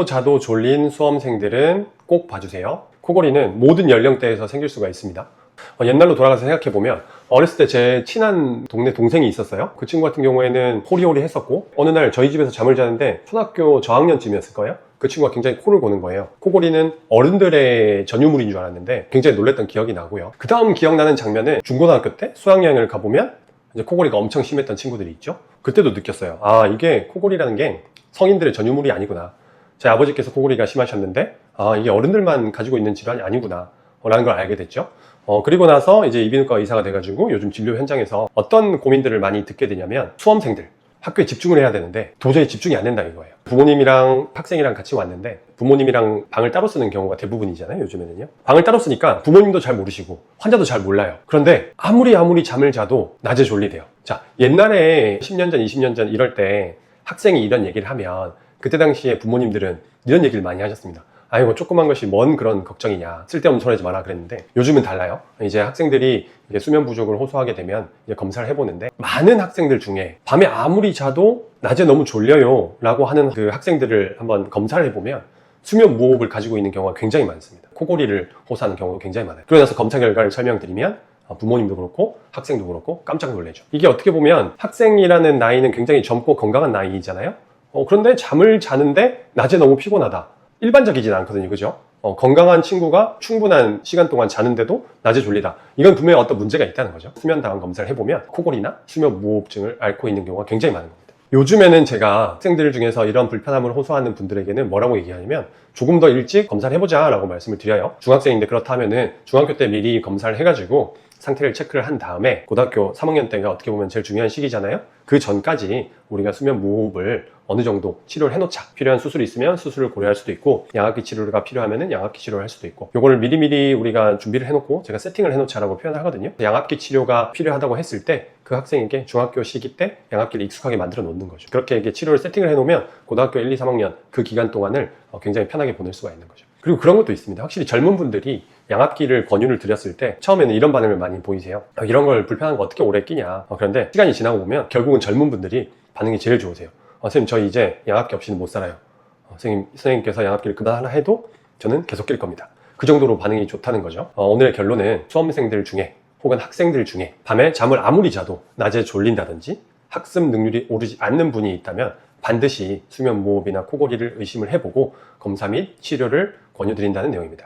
자도 졸린 수험생들은 꼭 봐주세요. 코골이는 모든 연령대에서 생길 수가 있습니다. 옛날로 돌아가서 생각해보면 어렸을 때 제 친한 동네 동생이 있었어요. 그 친구 같은 경우에는 호리호리 했었고, 어느 날 저희 집에서 잠을 자는데 초등학교 저학년쯤이었을 거예요. 그 친구가 굉장히 코를 고는 거예요. 코골이는 어른들의 전유물인 줄 알았는데 굉장히 놀랬던 기억이 나고요. 그 다음 기억나는 장면은 중고등학교 때 수학여행을 가보면 이제 코골이가 엄청 심했던 친구들이 있죠. 그때도 느꼈어요. 아, 이게 코골이라는 게 성인들의 전유물이 아니구나. 제 아버지께서 코골이가 심하셨는데 아, 이게 어른들만 가지고 있는 질환이 아니구나 라는 걸 알게 됐죠. 그리고 나서 이제 이비인후과 의사가 돼가지고 요즘 진료 현장에서 어떤 고민들을 많이 듣게 되냐면, 수험생들 학교에 집중을 해야 되는데 도저히 집중이 안 된다 이거예요. 부모님이랑 학생이랑 같이 왔는데 부모님이랑 방을 따로 쓰는 경우가 대부분이잖아요, 요즘에는요. 방을 따로 쓰니까 부모님도 잘 모르시고 환자도 잘 몰라요. 그런데 아무리 잠을 자도 낮에 졸리대요. 자, 옛날에 10년 전, 20년 전 이럴 때 학생이 이런 얘기를 하면 그때 당시에 부모님들은 이런 얘기를 많이 하셨습니다. 아이고, 조그만 것이 뭔 그런 걱정이냐, 쓸데없는 소리 하지 마라 그랬는데, 요즘은 달라요. 이제 학생들이 수면 부족을 호소하게 되면 이제 검사를 해보는데, 많은 학생들 중에 밤에 아무리 자도 낮에 너무 졸려요 라고 하는 그 학생들을 한번 검사를 해보면 수면 무호흡을 가지고 있는 경우가 굉장히 많습니다. 코골이를 호소하는 경우가 굉장히 많아요. 그러고 나서 검사 결과를 설명드리면 부모님도 그렇고 학생도 그렇고 깜짝 놀라죠. 이게 어떻게 보면 학생이라는 나이는 굉장히 젊고 건강한 나이잖아요. 그런데 잠을 자는데 낮에 너무 피곤하다, 일반적이진 않거든요, 그죠? 건강한 친구가 충분한 시간 동안 자는데도 낮에 졸리다, 이건 분명히 어떤 문제가 있다는 거죠. 수면 다원 검사를 해보면 코골이나 수면 무호흡증을 앓고 있는 경우가 굉장히 많은 겁니다. 요즘에는 제가 학생들 중에서 이런 불편함을 호소하는 분들에게는 뭐라고 얘기하냐면, 조금 더 일찍 검사를 해보자 라고 말씀을 드려요. 중학생인데 그렇다면은 중학교 때 미리 검사를 해가지고 상태를 체크를 한 다음에, 고등학교 3학년 때가 어떻게 보면 제일 중요한 시기잖아요. 그 전까지 우리가 수면 무호흡을 어느 정도 치료를 해놓자. 필요한 수술이 있으면 수술을 고려할 수도 있고, 양압기 치료가 필요하면 양압기 치료를 할 수도 있고, 요거를 미리미리 우리가 준비를 해놓고 제가 세팅을 해놓자라고 표현을 하거든요. 양압기 치료가 필요하다고 했을 때 그 학생에게 중학교 시기 때 양압기를 익숙하게 만들어 놓는 거죠. 그렇게 이게 치료를 세팅을 해놓으면 고등학교 1, 2, 3학년 그 기간 동안을 굉장히 편하게 보낼 수가 있는 거죠. 그리고 그런 것도 있습니다. 확실히 젊은 분들이 양압기를 권유를 드렸을 때 처음에는 이런 반응을 많이 보이세요. 이런 걸 불편한 거 어떻게 오래 끼냐. 그런데 시간이 지나고 보면 결국은 젊은 분들이 반응이 제일 좋으세요. 선생님, 저 이제 양압기 없이는 못 살아요. 선생님께서 양압기를 그만하라 해도 저는 계속 낄 겁니다. 그 정도로 반응이 좋다는 거죠. 오늘의 결론은 수험생들 중에 혹은 학생들 중에 밤에 잠을 아무리 자도 낮에 졸린다든지 학습 능률이 오르지 않는 분이 있다면 반드시 수면 무호흡이나 코골이를 의심을 해보고 검사 및 치료를 권유드린다는 내용입니다.